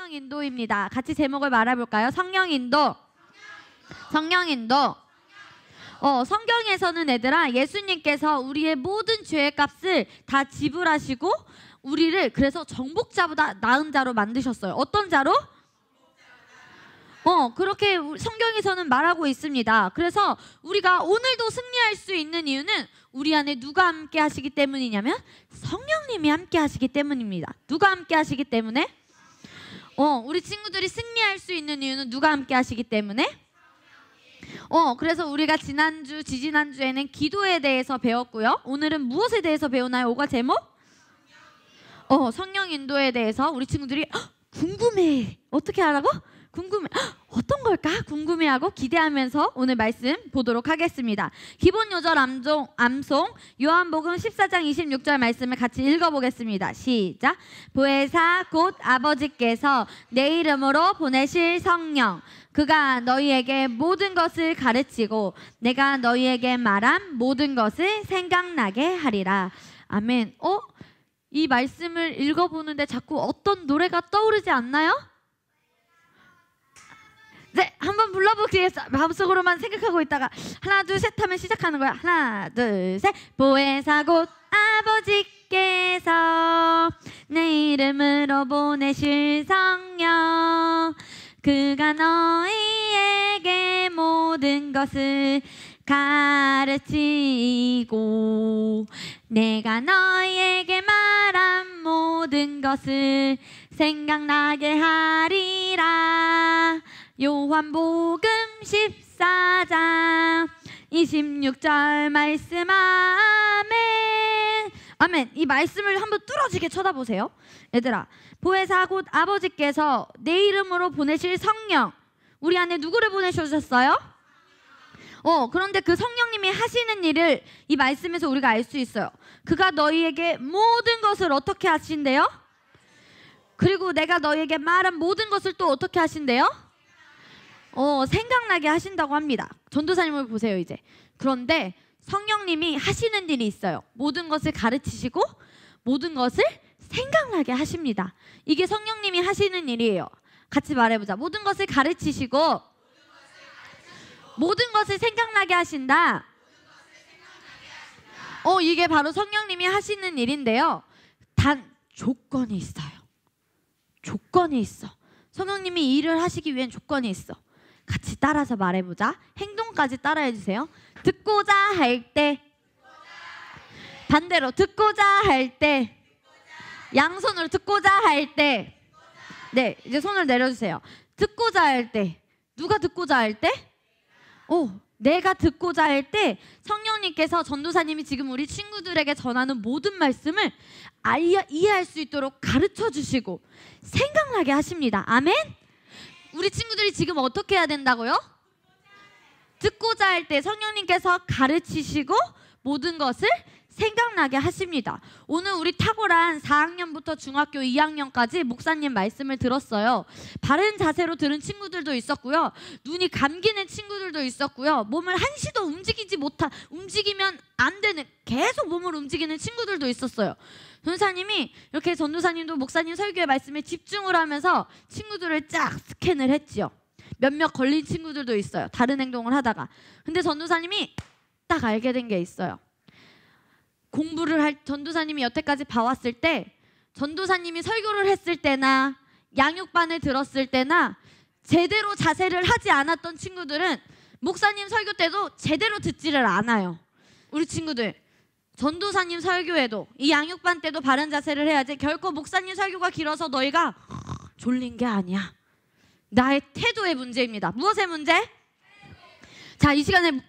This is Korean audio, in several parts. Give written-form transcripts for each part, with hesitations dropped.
성령 인도입니다. 같이 제목을 말해볼까요? 성령 인도. 성령 인도. 성경에서는 얘들아, 예수님께서 우리의 모든 죄의 값을 다 지불하시고 우리를 그래서 정복자보다 나은 자로 만드셨어요. 어떤 자로? 그렇게 성경에서는 말하고 있습니다. 그래서 우리가 오늘도 승리할 수 있는 이유는 우리 안에 누가 함께 하시기 때문이냐면 성령님이 함께 하시기 때문입니다. 누가 함께 하시기 때문에? 우리 친구들이 승리할 수 있는 이유는 누가 함께 하시기 때문에? 그래서 우리가 지난주, 지지난주에는 기도에 대해서 배웠고요. 오늘은 무엇에 대해서 배우나요? 오가 제목? 성령 인도에 대해서 우리 친구들이 궁금해. 어떻게 하라고? 궁금해. 어떤 걸까? 궁금해하고 기대하면서 오늘 말씀 보도록 하겠습니다. 기본 요절 암송 요한복음 14장 26절 말씀을 같이 읽어보겠습니다. 시작. 보혜사 곧 아버지께서 내 이름으로 보내실 성령 그가 너희에게 모든 것을 가르치고 내가 너희에게 말한 모든 것을 생각나게 하리라. 아멘. 이 말씀을 읽어보는데 자꾸 어떤 노래가 떠오르지 않나요? 네, 한번 불러보겠습니다. 마음속으로만 생각하고 있다가 하나 둘 셋 하면 시작하는 거야. 하나 둘 셋. 보혜사 곧 아버지께서 내 이름으로 보내실 성령 그가 너희에게 모든 것을 가르치고 내가 너희에게 말한 모든 것을 생각나게 하리라. 요한복음 14장 26절 말씀. 아멘. 아멘. 이 말씀을 한번 뚫어지게 쳐다보세요. 얘들아, 보혜사 곧 아버지께서 내 이름으로 보내실 성령 우리 안에 누구를 보내주셨어요? 그런데 그 성령님이 하시는 일을 이 말씀에서 우리가 알 수 있어요. 그가 너희에게 모든 것을 어떻게 하신대요? 그리고 내가 너희에게 말한 모든 것을 또 어떻게 하신대요? 생각나게 하신다고 합니다. 전도사님을 보세요 이제. 그런데 성령님이 하시는 일이 있어요. 모든 것을 가르치시고 모든 것을 생각나게 하십니다. 이게 성령님이 하시는 일이에요. 같이 말해보자. 모든 것을 가르치시고 모든 것을 생각나게 하신다. 이게 바로 성령님이 하시는 일인데요. 단 조건이 있어요. 조건이 있어. 성령님이 이 일을 하시기 위한 조건이 있어. 같이 따라서 말해보자. 행동까지 따라해주세요. 듣고자 할 때, 반대로 듣고자 할 때, 양손으로 듣고자 할 때. 네, 이제 손을 내려주세요. 듣고자 할 때, 누가 듣고자 할 때? 내가 듣고자 할 때 성령님께서 전도사님이 지금 우리 친구들에게 전하는 모든 말씀을 이해할 수 있도록 가르쳐 주시고 생각나게 하십니다. 아멘? 우리 친구들이 지금 어떻게 해야 된다고요? 듣고자 할 때 성령님께서 가르치시고 모든 것을 생각나게 하십니다. 오늘 우리 탁월한 4학년부터 중학교 2학년까지 목사님 말씀을 들었어요. 바른 자세로 들은 친구들도 있었고요. 눈이 감기는 친구들도 있었고요. 몸을 한시도 움직이면 안 되는 계속 몸을 움직이는 친구들도 있었어요. 전도사님이 이렇게 전도사님도 목사님 설교의 말씀에 집중을 하면서 친구들을 쫙 스캔을 했지요. 몇몇 걸린 친구들도 있어요. 다른 행동을 하다가. 근데 전도사님이 딱 알게 된 게 있어요. 전도사님이 여태까지 봐왔을 때 전도사님이 설교를 했을 때나 양육반을 들었을 때나 제대로 자세를 하지 않았던 친구들은 목사님 설교 때도 제대로 듣지를 않아요. 우리 친구들 전도사님 설교에도 이 양육반 때도 바른 자세를 해야지. 결코 목사님 설교가 길어서 너희가 졸린 게 아니야. 나의 태도의 문제입니다. 무엇의 문제? 자, 이 시간에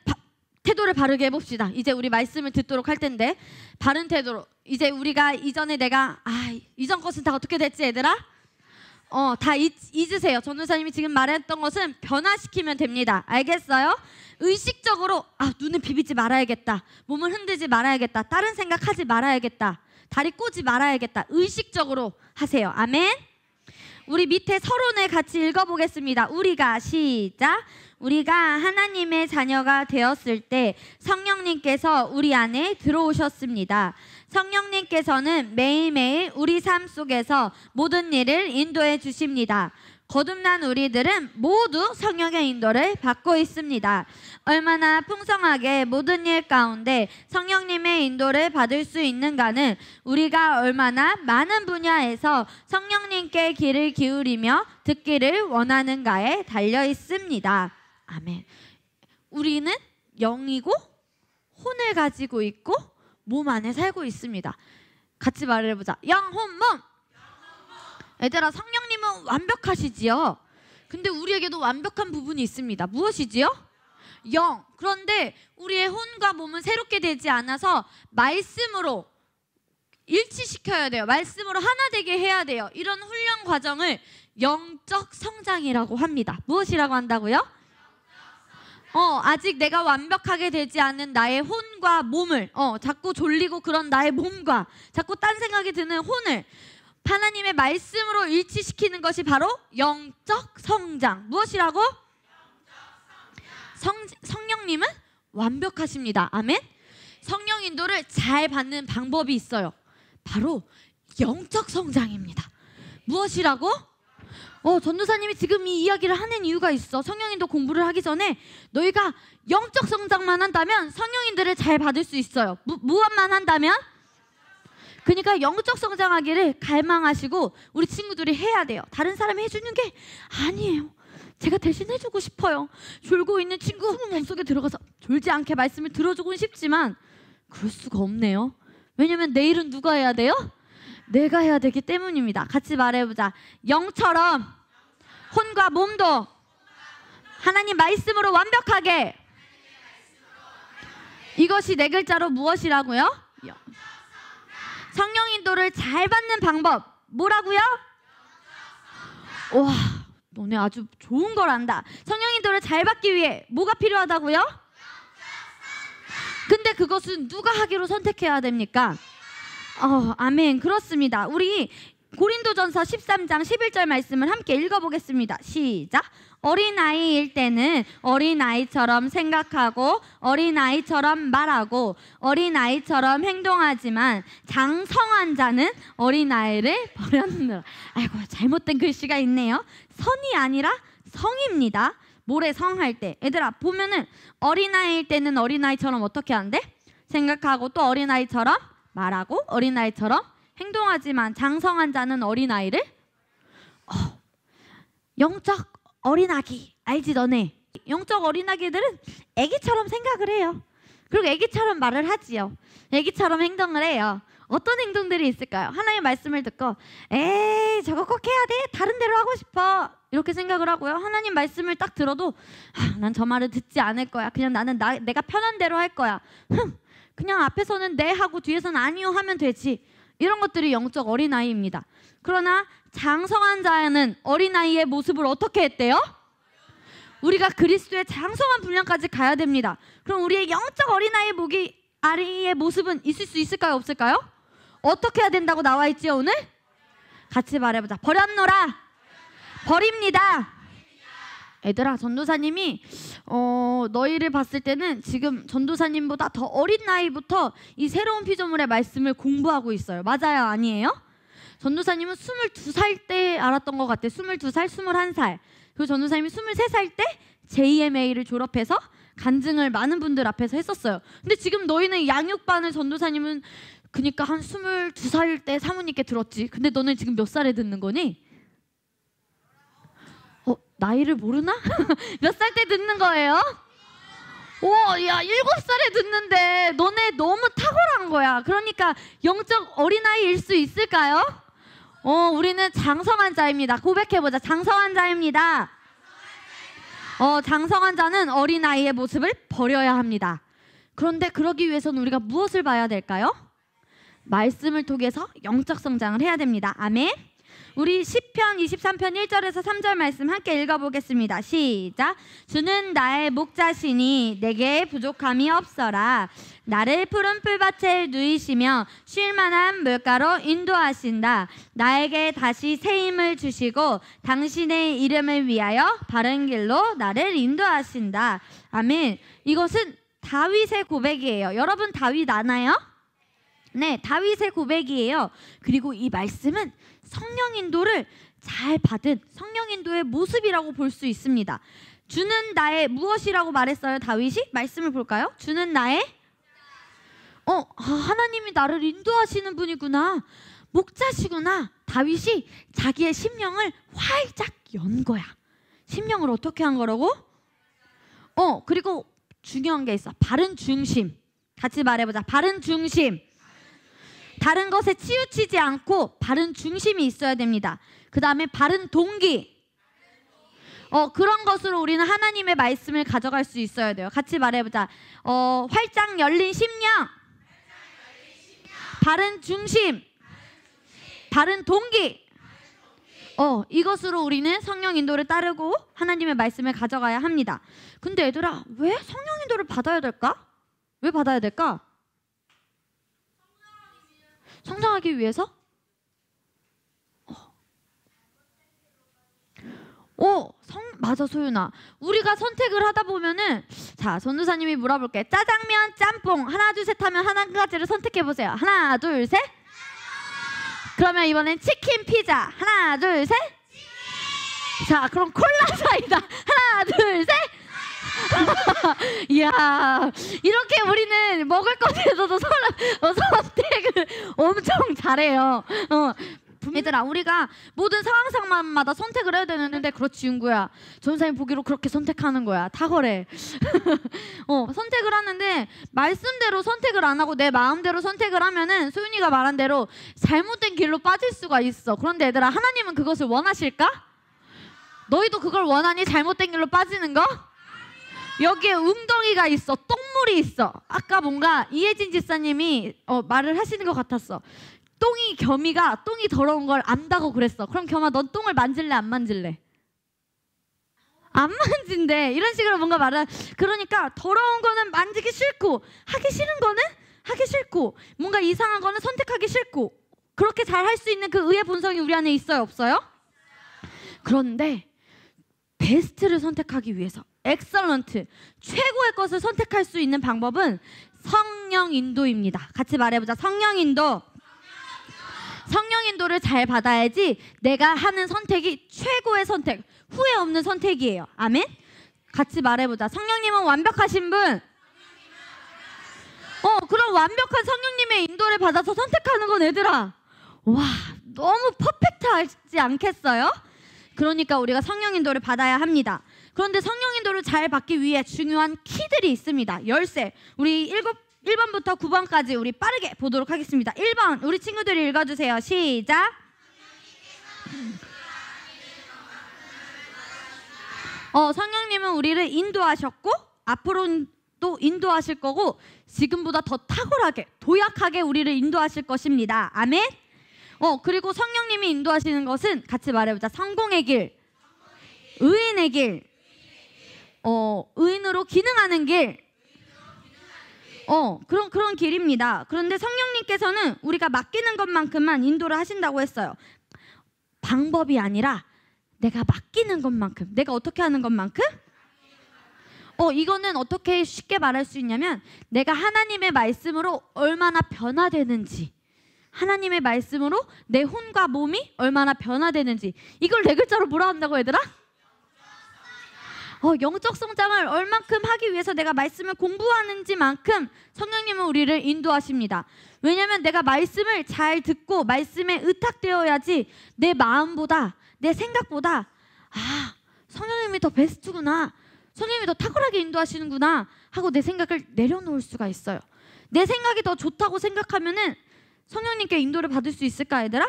태도를 바르게 해봅시다. 이제 우리 말씀을 듣도록 할 텐데 바른 태도로. 이제 우리가 이전에 내가 이전 것은 다 어떻게 됐지 얘들아? 다 잊으세요. 전도사님이 지금 말했던 것은 변화시키면 됩니다. 알겠어요? 의식적으로 눈을 비비지 말아야겠다. 몸을 흔들지 말아야겠다. 다른 생각하지 말아야겠다. 다리 꼬지 말아야겠다. 의식적으로 하세요. 아멘. 우리 밑에 서론을 같이 읽어보겠습니다. 우리가 시작. 우리가 하나님의 자녀가 되었을 때 성령님께서 우리 안에 들어오셨습니다. 성령님께서는 매일매일 우리 삶 속에서 모든 일을 인도해 주십니다. 거듭난 우리들은 모두 성령의 인도를 받고 있습니다. 얼마나 풍성하게 모든 일 가운데 성령님의 인도를 받을 수 있는가는 우리가 얼마나 많은 분야에서 성령님께 귀를 기울이며 듣기를 원하는가에 달려 있습니다. 아멘. 우리는 영이고 혼을 가지고 있고 몸 안에 살고 있습니다. 같이 말해보자. 영, 혼, 몸. 얘들아, 성령님은 완벽하시지요. 근데 우리에게도 완벽한 부분이 있습니다. 무엇이지요? 영. 그런데 우리의 혼과 몸은 새롭게 되지 않아서 말씀으로 일치시켜야 돼요. 말씀으로 하나 되게 해야 돼요. 이런 훈련 과정을 영적 성장이라고 합니다. 무엇이라고 한다고요? 아직 내가 완벽하게 되지 않은 나의 혼과 몸을 자꾸 졸리고 그런 나의 몸과 자꾸 딴 생각이 드는 혼을 하나님의 말씀으로 일치시키는 것이 바로 영적 성장. 무엇이라고? 성령님은 완벽하십니다. 아멘. 성령 인도를 잘 받는 방법이 있어요. 바로 영적 성장입니다. 무엇이라고? 전도사님이 지금 이 이야기를 하는 이유가 있어. 성령인도 공부를 하기 전에 너희가 영적 성장만 한다면 성령인들을 잘 받을 수 있어요. 무엇만 한다면? 그러니까 영적 성장하기를 갈망하시고 우리 친구들이 해야 돼요. 다른 사람이 해주는 게 아니에요. 제가 대신 해주고 싶어요. 졸고 있는 친구 몸속에 들어가서 졸지 않게 말씀을 들어주고는 싶지만 그럴 수가 없네요. 왜냐면 내일은 누가 해야 돼요? 내가 해야 되기 때문입니다. 같이 말해보자. 영처럼 혼과 몸도 하나님 말씀으로 완벽하게. 이것이 네 글자로 무엇이라고요? 성령 인도를 잘 받는 방법 뭐라고요? 와, 너네 아주 좋은 걸 안다. 성령 인도를 잘 받기 위해 뭐가 필요하다고요? 근데 그것은 누가 하기로 선택해야 됩니까? 아멘. 그렇습니다. 우리 고린도전서 13장 11절 말씀을 함께 읽어보겠습니다. 시작. 어린아이일 때는 어린아이처럼 생각하고 어린아이처럼 말하고 어린아이처럼 행동하지만 장성한 자는 어린아이를 버렸느라. 아이고, 잘못된 글씨가 있네요. 선이 아니라 성입니다. 모래 성할 때. 얘들아, 보면은 어린아이일 때는 어린아이처럼 어떻게 한대? 생각하고 또 어린아이처럼 말하고 어린아이처럼 행동하지만 장성한 자는 어린아이를 영적 어린아기 알지 너네? 영적 어린아기들은 애기처럼 생각을 해요. 그리고 애기처럼 말을 하지요. 애기처럼 행동을 해요. 어떤 행동들이 있을까요? 하나님의 말씀을 듣고 에이 저거 꼭 해야 돼? 다른 대로 하고 싶어. 이렇게 생각을 하고요. 하나님 말씀을 딱 들어도 난 저 말을 듣지 않을 거야. 그냥 나는 내가 편한 대로 할 거야. 그냥 앞에서는 네 하고 뒤에서는 아니요 하면 되지. 이런 것들이 영적 어린아이입니다. 그러나 장성한 자는 어린아이의 모습을 어떻게 했대요? 우리가 그리스도의 장성한 분량까지 가야 됩니다. 그럼 우리의 영적 어린아이의 모습은 있을 수 있을까요? 없을까요? 어떻게 해야 된다고 나와 있지요 오늘? 같이 말해보자. 버렸노라. 버립니다. 얘들아, 전도사님이 너희를 봤을 때는 지금 전도사님보다 더 어린 나이부터 이 새로운 피조물의 말씀을 공부하고 있어요. 맞아요? 아니에요? 전도사님은 22살 때 알았던 것 같아요. 22살, 21살. 그리고 전도사님이 23살 때 JMA를 졸업해서 간증을 많은 분들 앞에서 했었어요. 근데 지금 너희는 양육반을 전도사님은 그러니까 한 22살 때 사모님께 들었지. 근데 너는 지금 몇 살에 듣는 거니? 나이를 모르나? 몇 살 때 듣는 거예요? 야 7살에 듣는데 너네 너무 탁월한 거야. 그러니까 영적 어린아이일 수 있을까요? 우리는 장성한 자입니다. 고백해보자. 장성한 자입니다. 장성한 자는 어린아이의 모습을 버려야 합니다. 그런데 그러기 위해서는 우리가 무엇을 봐야 될까요? 말씀을 통해서 영적 성장을 해야 됩니다. 아멘. 우리 시편 23편 1절에서 3절 말씀 함께 읽어보겠습니다. 시작. 주는 나의 목자시니 내게 부족함이 없어라. 나를 푸른 풀밭에 누이시며 쉴 만한 물가로 인도하신다. 나에게 다시 새 힘을 주시고 당신의 이름을 위하여 바른 길로 나를 인도하신다. 아멘. 이것은 다윗의 고백이에요. 여러분 다윗 아나요? 네, 다윗의 고백이에요. 그리고 이 말씀은 성령 인도를 잘 받은 성령 인도의 모습이라고 볼 수 있습니다. 주는 나의 무엇이라고 말했어요? 다윗이? 말씀을 볼까요? 주는 나의 하나님이 나를 인도하시는 분이구나. 목자시구나. 다윗이 자기의 심령을 활짝 연 거야. 심령을 어떻게 한 거라고? 그리고 중요한 게 있어. 바른 중심. 같이 말해보자. 바른 중심. 다른 것에 치우치지 않고 바른 중심이 있어야 됩니다. 그 다음에 바른 동기. 그런 것으로 우리는 하나님의 말씀을 가져갈 수 있어야 돼요. 같이 말해보자. 활짝 열린 심령. 바른 중심. 바른 동기. 이것으로 우리는 성령 인도를 따르고 하나님의 말씀을 가져가야 합니다. 근데 얘들아, 왜 성령 인도를 받아야 될까? 왜 받아야 될까? 성장하기 위해서? 맞아 소윤아. 우리가 선택을 하다 보면은 자 전도사님이 물어볼게. 짜장면, 짬뽕 하나 둘 셋 하면 한 가지를 선택해 보세요. 하나 둘 셋. 그러면 이번엔 치킨, 피자. 하나 둘 셋. 자 그럼 콜라 사이다. 하나 둘 셋. 이야, 이렇게 우리는 먹을 것에서도 선택을 엄청 잘해요. 얘들아, 우리가 모든 상황마다 선택을 해야 되는데 그렇지 윤구야. 전사님 보기로 그렇게 선택하는 거야. 탁월해. 선택을 하는데 말씀대로 선택을 안 하고 내 마음대로 선택을 하면은 소윤이가 말한 대로 잘못된 길로 빠질 수가 있어. 그런데 얘들아, 하나님은 그것을 원하실까? 너희도 그걸 원하니? 잘못된 길로 빠지는 거? 여기에 웅덩이가 있어. 똥물이 있어. 아까 뭔가 이혜진 집사님이 말을 하시는 것 같았어. 똥이 더러운 걸 안다고 그랬어. 그럼 겸아, 넌 똥을 만질래 안 만질래? 안 만진대. 이런 식으로 뭔가 말을. 그러니까 더러운 거는 만지기 싫고 하기 싫은 거는 하기 싫고 뭔가 이상한 거는 선택하기 싫고 그렇게 잘 할 수 있는 그 의의 본성이 우리 안에 있어요? 없어요? 그런데 베스트를 선택하기 위해서 엑설런트, 최고의 것을 선택할 수 있는 방법은 성령 인도입니다. 같이 말해보자. 성령 인도. 성령 인도를 잘 받아야지 내가 하는 선택이 최고의 선택, 후회 없는 선택이에요. 아멘? 같이 말해보자. 성령님은 완벽하신 분. 그럼 완벽한 성령님의 인도를 받아서 선택하는 건 얘들아, 와, 너무 퍼펙트하지 않겠어요? 그러니까 우리가 성령 인도를 받아야 합니다. 그런데 성령 인도를 잘 받기 위해 중요한 키들이 있습니다. 열쇠. 우리 1번부터 9번까지 우리 빠르게 보도록 하겠습니다. 1번 우리 친구들이 읽어주세요. 시작. 성령님은 우리를 인도하셨고 앞으로도 인도하실 거고 지금보다 더 탁월하게 도약하게 우리를 인도하실 것입니다. 아멘. 그리고 성령님이 인도하시는 것은 같이 말해보자. 성공의 길, 의인의 길, 의인으로 기능하는 길, 그런 길입니다. 그런데 성령님께서는 우리가 맡기는 것만큼만 인도를 하신다고 했어요. 방법이 아니라 내가 맡기는 것만큼, 내가 어떻게 하는 것만큼? 이거는 어떻게 쉽게 말할 수 있냐면 내가 하나님의 말씀으로 얼마나 변화되는지, 하나님의 말씀으로 내 혼과 몸이 얼마나 변화되는지, 이걸 네 글자로 뭐라 한다고 얘들아? 영적 성장을 얼만큼 하기 위해서 내가 말씀을 공부하는지만큼 성령님은 우리를 인도하십니다. 왜냐하면 내가 말씀을 잘 듣고 말씀에 의탁되어야지 내 마음보다 내 생각보다 성령님이 더 베스트구나, 성령님이 더 탁월하게 인도하시는구나 하고 내 생각을 내려놓을 수가 있어요. 내 생각이 더 좋다고 생각하면은 성령님께 인도를 받을 수 있을까 얘들아?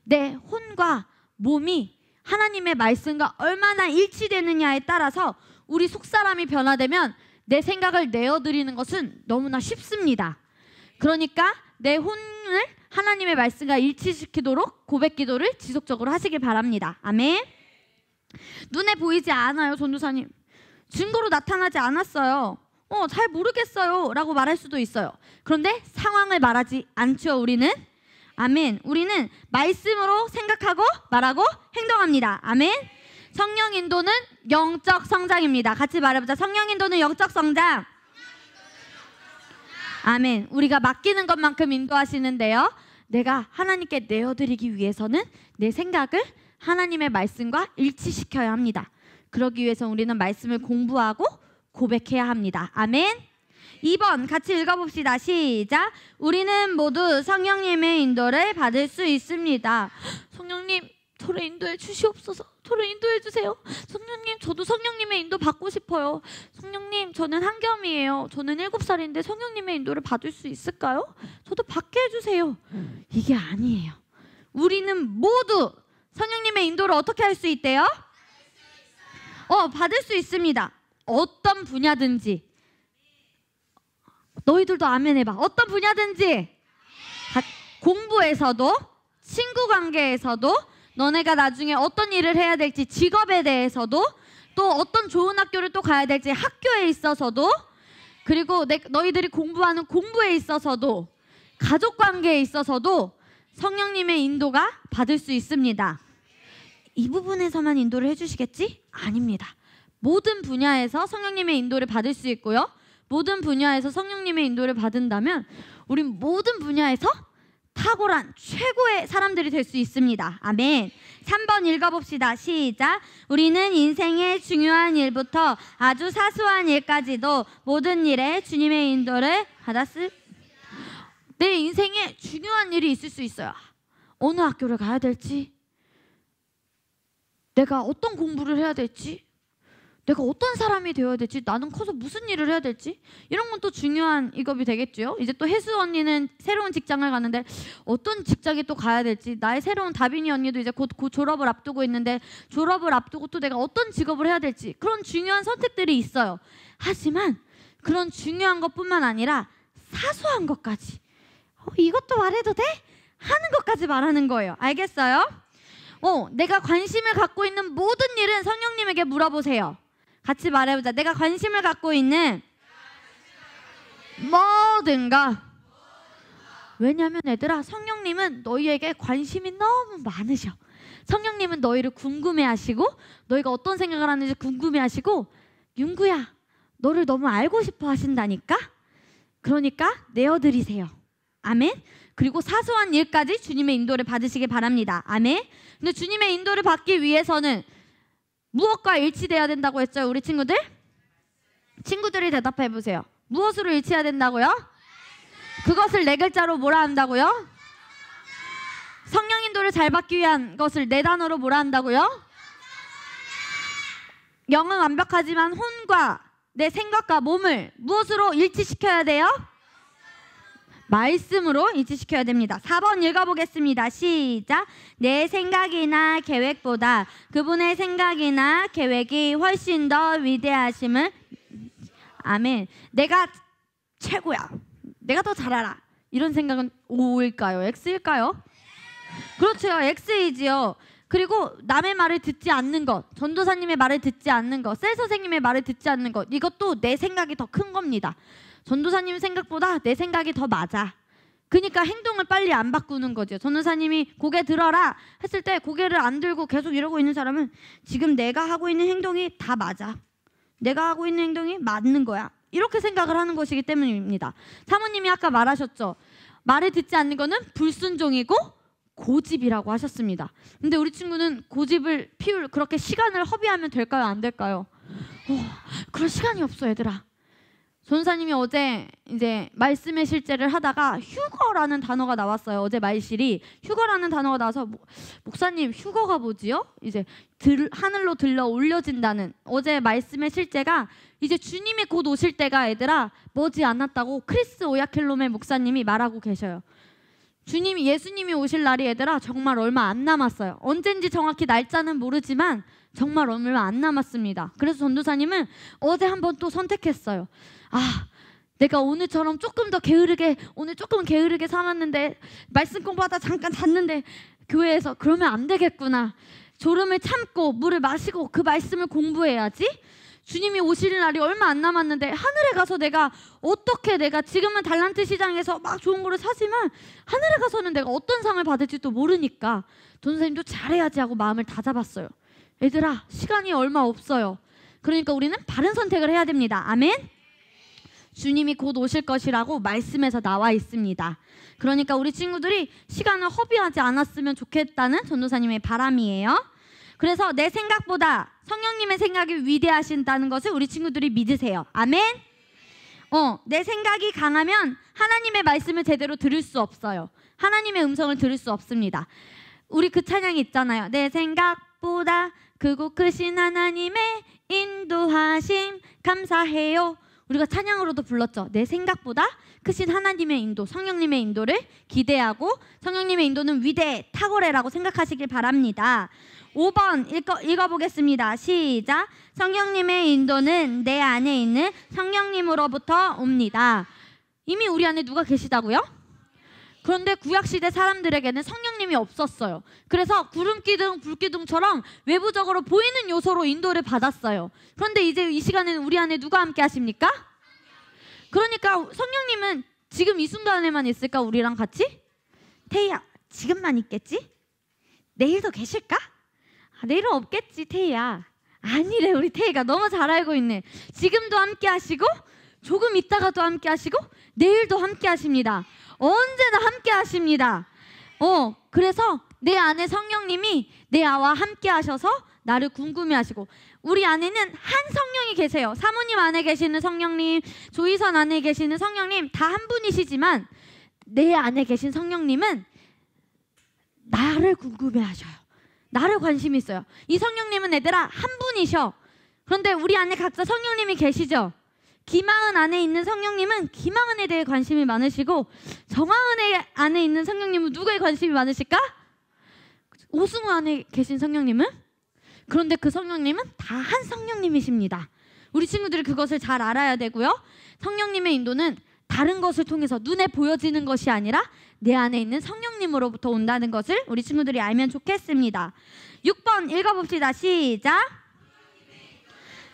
내 혼과 몸이 하나님의 말씀과 얼마나 일치되느냐에 따라서 우리 속사람이 변화되면 내 생각을 내어드리는 것은 너무나 쉽습니다. 그러니까 내 혼을 하나님의 말씀과 일치시키도록 고백 기도를 지속적으로 하시길 바랍니다. 아멘. 눈에 보이지 않아요, 전도사님. 증거로 나타나지 않았어요. 잘 모르겠어요 라고 말할 수도 있어요. 그런데 상황을 말하지 않죠, 우리는. 아멘. 우리는 말씀으로 생각하고 말하고 행동합니다. 아멘. 성령 인도는 영적 성장입니다. 같이 말해보자. 성령 인도는 영적 성장. 아멘. 우리가 맡기는 것만큼 인도하시는데요, 내가 하나님께 내어드리기 위해서는 내 생각을 하나님의 말씀과 일치시켜야 합니다. 그러기 위해서 우리는 말씀을 공부하고 고백해야 합니다. 아멘. 2번 같이 읽어봅시다. 시작. 우리는 모두 성령님의 인도를 받을 수 있습니다. 성령님, 저를 인도해 주시옵소서. 저를 인도해 주세요. 성령님, 저도 성령님의 인도 받고 싶어요. 성령님, 저는 한겸이에요. 저는 7살인데 성령님의 인도를 받을 수 있을까요? 저도 받게 해주세요. 이게 아니에요. 우리는 모두 성령님의 인도를 어떻게 할 수 있대요? 받을 수 있습니다. 어떤 분야든지. 너희들도 아멘 해봐. 어떤 분야든지. 공부에서도, 친구 관계에서도, 너네가 나중에 어떤 일을 해야 될지, 직업에 대해서도, 또 어떤 좋은 학교를 또 가야 될지 학교에 있어서도, 그리고 너희들이 공부하는 공부에 있어서도, 가족 관계에 있어서도 성령님의 인도가 받을 수 있습니다. 이 부분에서만 인도를 해주시겠지? 아닙니다. 모든 분야에서 성령님의 인도를 받을 수 있고요, 모든 분야에서 성령님의 인도를 받은다면 우린 모든 분야에서 탁월한 최고의 사람들이 될 수 있습니다. 아멘. 3번 읽어봅시다. 시작. 우리는 인생의 중요한 일부터 아주 사소한 일까지도 모든 일에 주님의 인도를 받았을. 내 인생에 중요한 일이 있을 수 있어요. 어느 학교를 가야 될지, 내가 어떤 공부를 해야 될지, 내가 어떤 사람이 되어야 될지, 나는 커서 무슨 일을 해야 될지, 이런 건 또 중요한 직업이 되겠죠. 이제 또 혜수 언니는 새로운 직장을 가는데 어떤 직장에 또 가야 될지, 나의 새로운 다빈이 언니도 이제 곧 졸업을 앞두고 있는데 졸업을 앞두고 또 내가 어떤 직업을 해야 될지, 그런 중요한 선택들이 있어요. 하지만 그런 중요한 것뿐만 아니라 사소한 것까지, 이것도 말해도 돼? 하는 것까지 말하는 거예요. 알겠어요? 내가 관심을 갖고 있는 모든 일은 성령님에게 물어보세요. 같이 말해보자. 내가 관심을 갖고 있는 모든 것. 왜냐하면 얘들아, 성령님은 너희에게 관심이 너무 많으셔. 성령님은 너희를 궁금해하시고, 너희가 어떤 생각을 하는지 궁금해하시고, 윤구야, 너를 너무 알고 싶어 하신다니까. 그러니까 내어드리세요. 아멘. 그리고 사소한 일까지 주님의 인도를 받으시기 바랍니다. 아멘. 근데 주님의 인도를 받기 위해서는 무엇과 일치돼야 된다고 했죠, 우리 친구들? 친구들이 대답해 보세요. 무엇으로 일치해야 된다고요? 그것을 4글자로 뭐라 한다고요? 성령 인도를 잘 받기 위한 것을 4단어로 뭐라 한다고요? 영은 완벽하지만 혼과 내 생각과 몸을 무엇으로 일치시켜야 돼요? 말씀으로 일치시켜야 됩니다. 4번 읽어보겠습니다. 시작. 내 생각이나 계획보다 그분의 생각이나 계획이 훨씬 더 위대하심을. 아멘. 내가 최고야, 내가 더 잘 알아, 이런 생각은 O일까요? X일까요? 그렇죠, X이지요. 그리고 남의 말을 듣지 않는 것, 전도사님의 말을 듣지 않는 것, 셀 선생님의 말을 듣지 않는 것, 이것도 내 생각이 더 큰 겁니다. 전도사님 생각보다 내 생각이 더 맞아. 그러니까 행동을 빨리 안 바꾸는 거죠. 전도사님이 고개 들어라 했을 때 고개를 안 들고 계속 이러고 있는 사람은 지금 내가 하고 있는 행동이 다 맞아, 내가 하고 있는 행동이 맞는 거야, 이렇게 생각을 하는 것이기 때문입니다. 사모님이 아까 말하셨죠. 말을 듣지 않는 거는 불순종이고 고집이라고 하셨습니다. 근데 우리 친구는 고집을 피울 그렇게 시간을 허비하면 될까요? 안 될까요? 그럴 시간이 없어, 얘들아. 전사님이 어제 이제 말씀의 실제를 하다가 휴거라는 단어가 나왔어요. 어제 말실이 휴거라는 단어가 나와서 목사님, 휴거가 뭐지요? 이제 하늘로 들러 올려진다는, 어제 말씀의 실제가 이제 주님이 곧 오실 때가 얘들아 머지 않았다고 크리스 오야켈롬의 목사님이 말하고 계셔요. 예수님이 오실 날이 얘들아 정말 얼마 안 남았어요. 언젠지 정확히 날짜는 모르지만 정말 얼마 안 남았습니다. 그래서 전도사님은 어제 한번 또 선택했어요. 내가 오늘처럼 조금 더 게으르게, 오늘 조금 게으르게 살았는데, 말씀 공부하다 잠깐 잤는데 교회에서 그러면 안 되겠구나. 졸음을 참고 물을 마시고 그 말씀을 공부해야지. 주님이 오실 날이 얼마 안 남았는데 하늘에 가서 내가 어떻게, 내가 지금은 달란트 시장에서 막 좋은 거를 사지만 하늘에 가서는 내가 어떤 상을 받을지도 모르니까 전도사님도 잘해야지 하고 마음을 다잡았어요. 얘들아, 시간이 얼마 없어요. 그러니까 우리는 바른 선택을 해야 됩니다. 아멘. 주님이 곧 오실 것이라고 말씀에서 나와 있습니다. 그러니까 우리 친구들이 시간을 허비하지 않았으면 좋겠다는 전도사님의 바람이에요. 그래서 내 생각보다 성령님의 생각이 위대하신다는 것을 우리 친구들이 믿으세요. 아멘. 내 생각이 강하면 하나님의 말씀을 제대로 들을 수 없어요. 하나님의 음성을 들을 수 없습니다. 우리 그 찬양이 있잖아요. 내 생각보다 크고 크신 하나님의 인도하심 감사해요. 우리가 찬양으로도 불렀죠. 내 생각보다 크신 하나님의 인도, 성령님의 인도를 기대하고, 성령님의 인도는 위대, 탁월해라고 생각하시길 바랍니다. 5번 읽어보겠습니다. 시작. 성령님의 인도는 내 안에 있는 성령님으로부터 옵니다. 이미 우리 안에 누가 계시다고요? 그런데 구약시대 사람들에게는 성령님이 없었어요. 그래서 구름기둥, 불기둥처럼 외부적으로 보이는 요소로 인도를 받았어요. 그런데 이제 이 시간에는 우리 안에 누가 함께 하십니까? 그러니까 성령님은 지금 이 순간에만 있을까? 우리랑 같이? 태희야, 지금만 있겠지? 내일도 계실까? 내일은 없겠지, 태희야. 아니래, 우리 태희가 너무 잘 알고 있네. 지금도 함께 하시고, 조금 있다가도 함께 하시고, 내일도 함께 하십니다. 언제나 함께 하십니다. 그래서 내 안에 성령님이 내와 함께 하셔서 나를 궁금해 하시고, 우리 안에는 한 성령이 계세요. 사모님 안에 계시는 성령님, 조이선 안에 계시는 성령님 다 한 분이시지만 내 안에 계신 성령님은 나를 궁금해 하셔요. 나를 관심 있어요. 이 성령님은 얘들아 한 분이셔. 그런데 우리 안에 각자 성령님이 계시죠. 김하은 안에 있는 성령님은 김하은에 대해 관심이 많으시고, 정하은 안에 있는 성령님은 누구에 관심이 많으실까? 오승우 안에 계신 성령님은? 그런데 그 성령님은 다 한 성령님이십니다. 우리 친구들이 그것을 잘 알아야 되고요. 성령님의 인도는 다른 것을 통해서 눈에 보여지는 것이 아니라 내 안에 있는 성령님으로부터 온다는 것을 우리 친구들이 알면 좋겠습니다. 6번 읽어봅시다. 시작.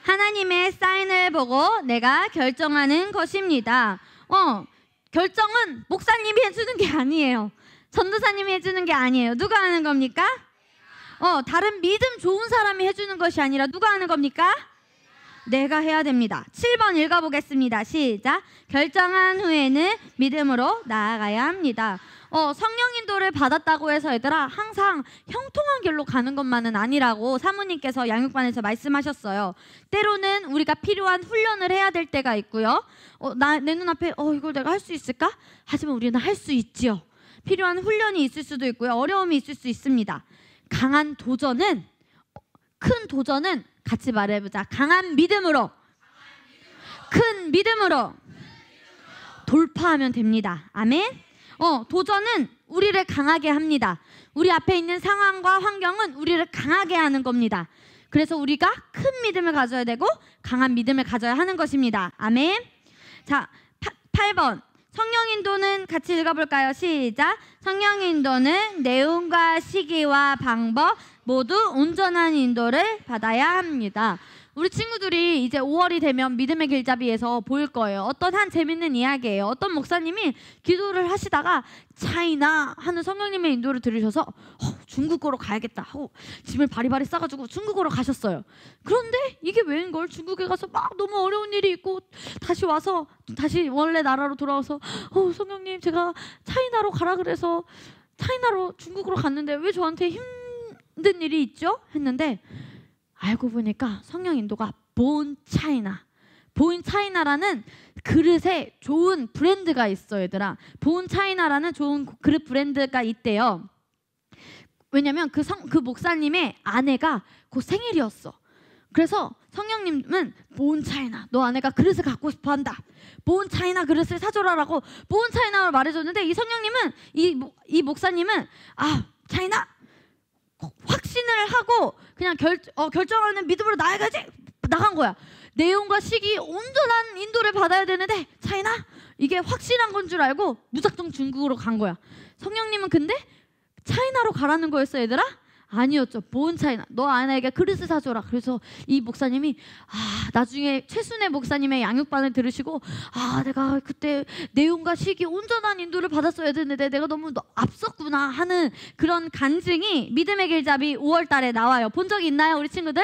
하나님의 사인을 보고 내가 결정하는 것입니다. 결정은 목사님이 해주는 게 아니에요. 전도사님이 해주는 게 아니에요. 누가 하는 겁니까? 다른 믿음 좋은 사람이 해주는 것이 아니라 누가 하는 겁니까? 내가 해야 됩니다. 7번 읽어보겠습니다. 시작. 결정한 후에는 믿음으로 나아가야 합니다. 성령 인도를 받았다고 해서 얘들아 항상 형통한 길로 가는 것만은 아니라고 사모님께서 양육반에서 말씀하셨어요. 때로는 우리가 필요한 훈련을 해야 될 때가 있고요. 내 눈앞에 이걸 내가 할 수 있을까? 하지만 우리는 할 수 있지요. 필요한 훈련이 있을 수도 있고요. 어려움이 있을 수 있습니다. 큰 도전은 같이 말해보자. 강한 믿음으로, 큰 믿음으로 돌파하면 됩니다. 아멘. 도전은 우리를 강하게 합니다. 우리 앞에 있는 상황과 환경은 우리를 강하게 하는 겁니다. 그래서 우리가 큰 믿음을 가져야 되고 강한 믿음을 가져야 하는 것입니다. 아멘. 자, 8번 성령 인도는 같이 읽어볼까요? 시작. 성령 인도는 내용과 시기와 방법 모두 온전한 인도를 받아야 합니다. 우리 친구들이 이제 5월이 되면 믿음의 길잡이에서 보일 거예요. 어떤 한 재밌는 이야기예요. 어떤 목사님이 기도를 하시다가 차이나 하는 성령님의 인도를 들으셔서 중국어로 가야겠다 하고 짐을 바리바리 싸가지고 중국어로 가셨어요. 그런데 이게 왜인걸? 중국에 가서 막 너무 어려운 일이 있고 다시 와서 다시 원래 나라로 돌아와서 성령님 제가 차이나로 가라 그래서 차이나로 중국으로 갔는데 왜 저한테 힘든 일이 있죠? 했는데 알고 보니까 성령 인도가 본 차이나라는 그릇에 좋은 브랜드가 있어 얘들아. 본 차이나라는 좋은 그릇 브랜드가 있대요. 왜냐면 그 목사님의 아내가 곧 생일이었어. 그래서 성령님은 본 차이나 너 아내가 그릇을 갖고 싶어 한다. 본 차이나 그릇을 사줘라라고 본 차이나로 말해줬는데 이 성령님은 이 목사님은 차이나 확신을 하고 그냥 결정하는 믿음으로 나아가지 나간 거야. 내용과 식이 온전한 인도를 받아야 되는데 차이나 이게 확실한 건 줄 알고 무작정 중국으로 간 거야. 성령님은 근데 차이나로 가라는 거였어, 얘들아? 아니었죠. 뭔 차이나? 너 아내에게 그릇을 사줘라. 그래서 이 목사님이 나중에 최순애 목사님의 양육반을 들으시고 내가 그때 내용과 식이 온전한 인도를 받았어야 되는데 내가 너무 앞섰구나 하는 그런 간증이 믿음의 길잡이 5월 달에 나와요. 본 적이 있나요, 우리 친구들?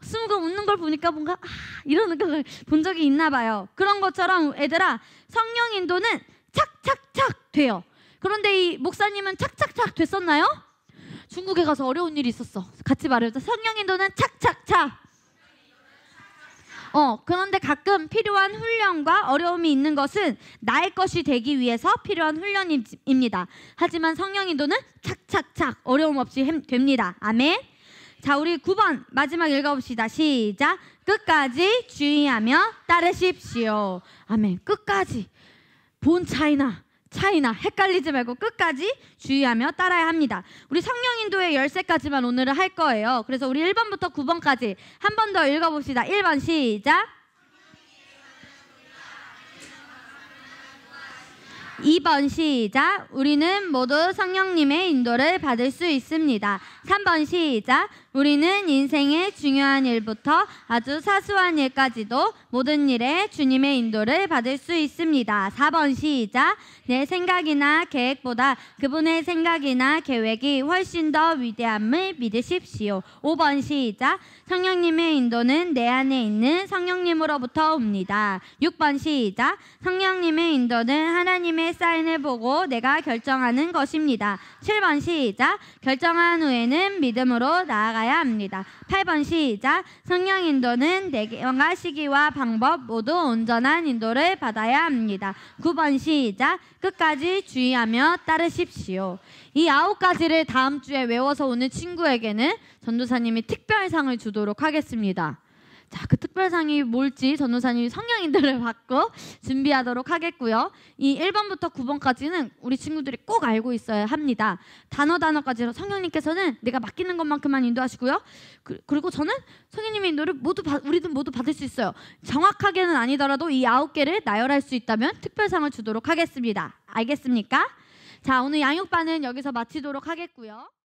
스무금 웃는 걸 보니까 뭔가 이러는 걸 본 적이 있나 봐요. 그런 것처럼 얘들아, 성령 인도는 착착착 돼요. 그런데 이 목사님은 착착착 됐었나요? 중국에 가서 어려운 일이 있었어. 같이 말해보자. 성령 인도는 착착착. 그런데 가끔 필요한 훈련과 어려움이 있는 것은 나의 것이 되기 위해서 필요한 훈련입니다. 하지만 성령 인도는 착착착 어려움 없이 됩니다. 아멘. 자, 우리 9번 마지막 읽어봅시다. 시작. 끝까지 주의하며 따르십시오. 아멘. 끝까지. 본 차이나 헷갈리지 말고 끝까지 주의하며 따라야 합니다. 우리 성령 인도의 10세까지만 오늘은 할 거예요. 그래서 우리 1번부터 9번까지 한 번 더 읽어봅시다. 1번 시작. 2번 시작. 우리는 모두 성령님의 인도를 받을 수 있습니다. 3번 시작. 우리는 인생의 중요한 일부터 아주 사소한 일까지도 모든 일에 주님의 인도를 받을 수 있습니다. 4번 시작. 내 생각이나 계획보다 그분의 생각이나 계획이 훨씬 더 위대함을 믿으십시오. 5번 시작. 성령님의 인도는 내 안에 있는 성령님으로부터 옵니다. 6번 시작. 성령님의 인도는 하나님의 사인을 보고 내가 결정하는 것입니다. 7번 시작. 결정한 후에는 믿음으로 나아가야 합니다. 8번 시작. 성령 인도는 내가 시기와 방법 모두 온전한 인도를 받아야 합니다. 9번 시작. 끝까지 주의하며 따르십시오. 이 9가지를 다음 주에 외워서 오는 친구에게는 전도사님이 특별상을 주도록 하겠습니다. 자, 그 특별상이 뭘지 전도사님이 성령 인도를 받고 준비하도록 하겠고요. 이 1번부터 9번까지는 우리 친구들이 꼭 알고 있어야 합니다. 단어까지 성령님께서는 내가 맡기는 것만큼만 인도하시고요. 그리고 저는 성령님의 인도를 우리는 모두 받을 수 있어요. 정확하게는 아니더라도 이 9개를 나열할 수 있다면 특별상을 주도록 하겠습니다. 알겠습니까? 자, 오늘 양육반은 여기서 마치도록 하겠고요.